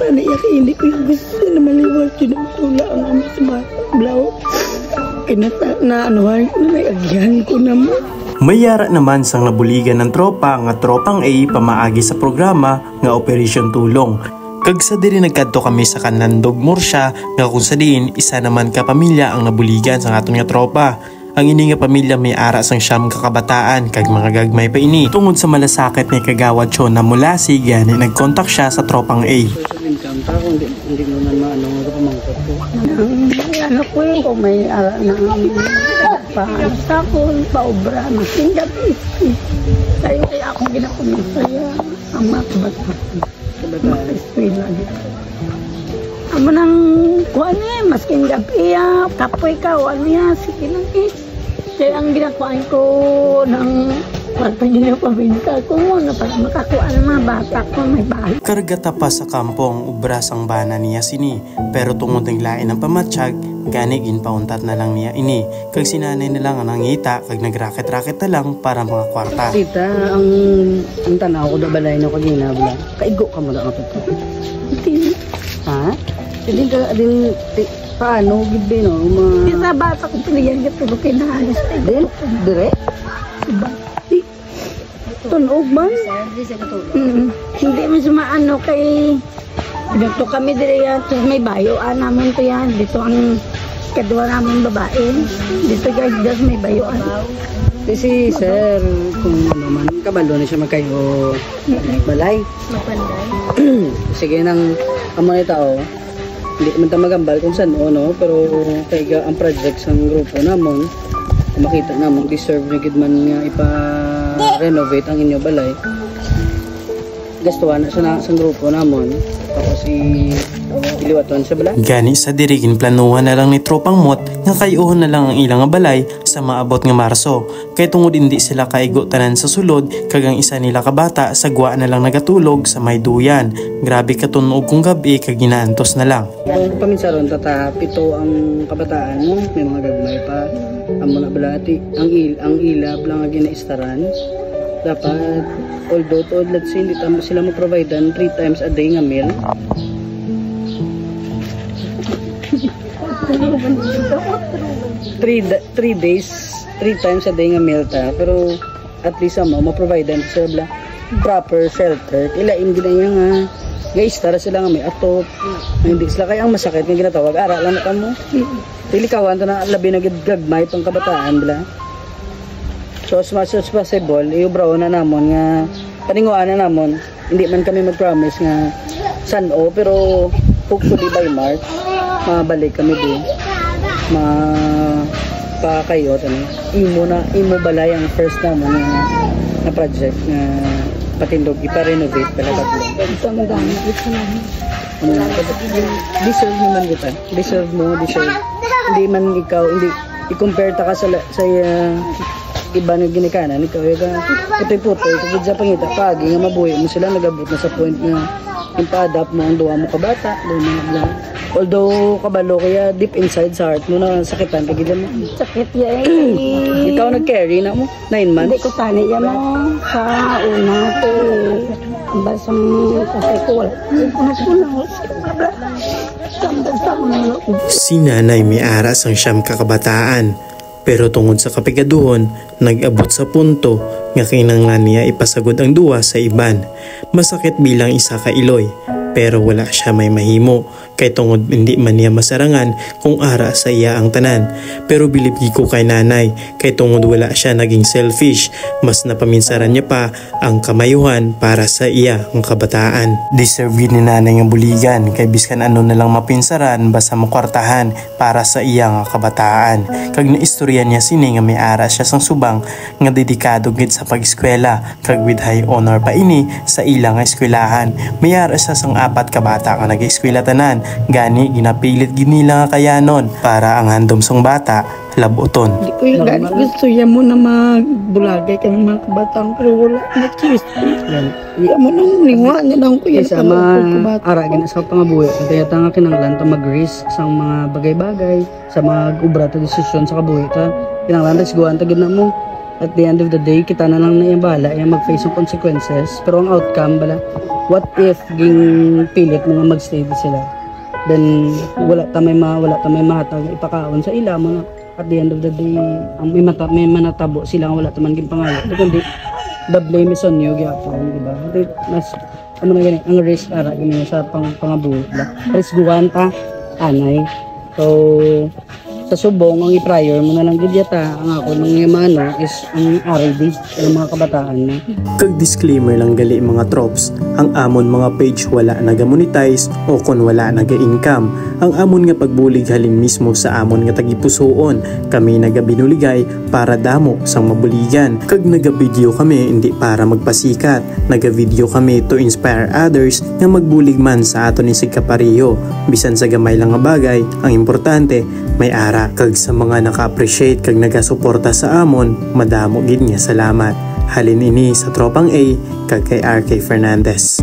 Paano hindi ko yung gusto na maliwag kinutula ang ama sa bata. Blaw. Kinataanuhan ko na may agyan ko na mo. Mayara naman sang nabuligan ng tropa nga tropang A pamaagi sa programa nga Operation Tulong. Kag sa diri nagkadto kami sa Kanlandog Morsya nga kung sa diin isa naman ka pamilya ang nabuligan sa aton nga tropa. Ang ini nga pamilya may ara sang siyam kakabataan kag mga gagmay pa ini. Tungod sa malasakit ni Kagawad Chona Mulasi gani nagkontak siya sa tropang A. Hindi mo na maano nga pamangkot ko. Ano ko yun kung may ara na paano paobra masing gabi. Kaya akong ginakumisaya ang mga kabataan. Mga dito. Amo nang kuha niya, masking gabi kapoy ka, ano niya, sige lang Kaya ang ginakuhaan ko ng pagpagin pabinta ko, para makakuha ng mga bata ko, may bahay. Kargata pa sa kampong ubras ang bana niya sini, pero tungod ng lain ng pamatsyag, ganigin pauntat na lang niya ini. Kag sinanay na lang ang nangita, kag nagraket-raket na lang para mga kwarta. Sita, ang tanaw ko na balay na kagina, kaigo ka mo na ako ito. Hindi. Ha? Hindi ka din paano gid no di sa bata ko pinigyan gid ko kinahalis din dire ba tunog man hindi man sumaano kay dito kami dire yan may bayo namon to yan dito ang kadua namon babae dito guys may bayoan si sir kung ano man kabalo na siya magkayo balay mapanday sige nang amo ni tao hindi man ta magambal kung saan no pero kaya ang project sa grupo namon makita namon deserve na gid man nga ipa-renovate ang inyo balay gastuhan na sa grupo namon tapos iliwaton sa balay gani sa dirigin planuhan na lang ni tropang mot nga kayuhon na lang ang ilang balay sa maabot nga Marso kay tungod hindi sila kaigo tanan sa sulod kag ang isa nila kabata sagwa na lang nagatulog sa may duyan grabe katunog kung gabi kag ginaantos na lang paminsaron tata pito ang kabataan mo may mga gagmay pa amo na balati ang ilab lang nga ginaistaran dapat although let's say hindi sila mo providean 3 times a day nga meal 3 days 3 times a day nga meal ta pero at least mo provide sila proper shelter ilain gid niya nga guys tara sila nga may atop hindi sila kay ang masakit nga ginatawag ara lang na kamo dili kawan ta na labi na gid gagmay tong kabataan bla so as much as possible iubraw na namon nga paninguan na namon hindi man kami mag-promise nga san-o pero hopefully by March mabalik kami din pa kayo imo balay ang first naman na project na patindog ipa-renovate pala tatlo deserve naman kita deserve hindi man ikaw hindi i-compare ta ka sa iba na ginikanan ikaw putoy-putoy kagid sa pangita pagi nga mabuhi mo sila nagabot na sa point nga ipa-adapt mo ang duwa mo kabata although kabalo kaya deep inside sa heart mo na sakitan kagid mo sakit ya ikaw nag-carry na mo 9 months hindi ko tani ya mo sa una ko basang kasi ko si nanay may aras ang siyam kakabataan pero tungod sa kapigaduhon nag-abot sa punto nga kinanglan niya ipasagod ang duwa sa iban masakit bilang isa ka iloy pero wala siya may mahimo kay tungod hindi man niya masarangan kung ara sa iya ang tanan pero bilibgi ko kay nanay kay tungod wala siya naging selfish mas napaminsaran niya pa ang kamayuhan para sa iya ang kabataan deserve ni nanay ang buligan kay biskan ano na lang mapinsaran basta makwartahan para sa iya ang kabataan kag naistorya niya sini nga may ara siya sang subang nga dedikado gid sa pag-eskwela kag with high honor pa ini sa ilang eskwelahan may ara siya sang 4 ka bata nga nag-eskwela tanan gani ginapilit gid nila nga kayanon para ang handom sang bata labuton di ko yung gani gusto ya mo na magbulagay kami mga kabatang pero wala na choice di mo nang lingwa niya lang ko sa mga ara gina sa pangabuhi kaya nga kinahanglan ta mag-risk sa mga bagay-bagay sa mga ubra ta desisyon sa kabuhi ta kinahanglan ta siguan ta gid na mo at the end of the day kita na lang na yung bala yung mag-face yung consequences, pero ang outcome bala, what if ging pilit mo nga magstay di sila, then wala ta may mahatag ipakaon sa ila mo na. At the end of the day ang may manatabo sila nga wala ta man gin pangayo, kundi the blame is on you gyapon, di ba? Mas ano na gani ang risk ara gani sa pangabuhi ba, risk guwan ta anay. So sa subong ang i-prior mo na lang gid yata ang ako nang yamano is ang RD ng mga kabataan na. Kag disclaimer lang gali mga tropes, ang amon mga page wala naga-monetize o kon wala naga-income. Ang amon nga pagbulig halin mismo sa amon nga tagipusoon, kami naga-binuligay para damo sang mabuligan. Kag naga-video kami hindi para magpasikat, naga-video kami to inspire others nga magbulig man sa aton ni sigkapareho. Bisan sa gamay lang nga bagay, ang importante may ara. Kag sa mga naka-appreciate kag nagasuporta sa amon, madamo gid nga salamat. Halin ini sa Tropang A kag kay RK Fernandez.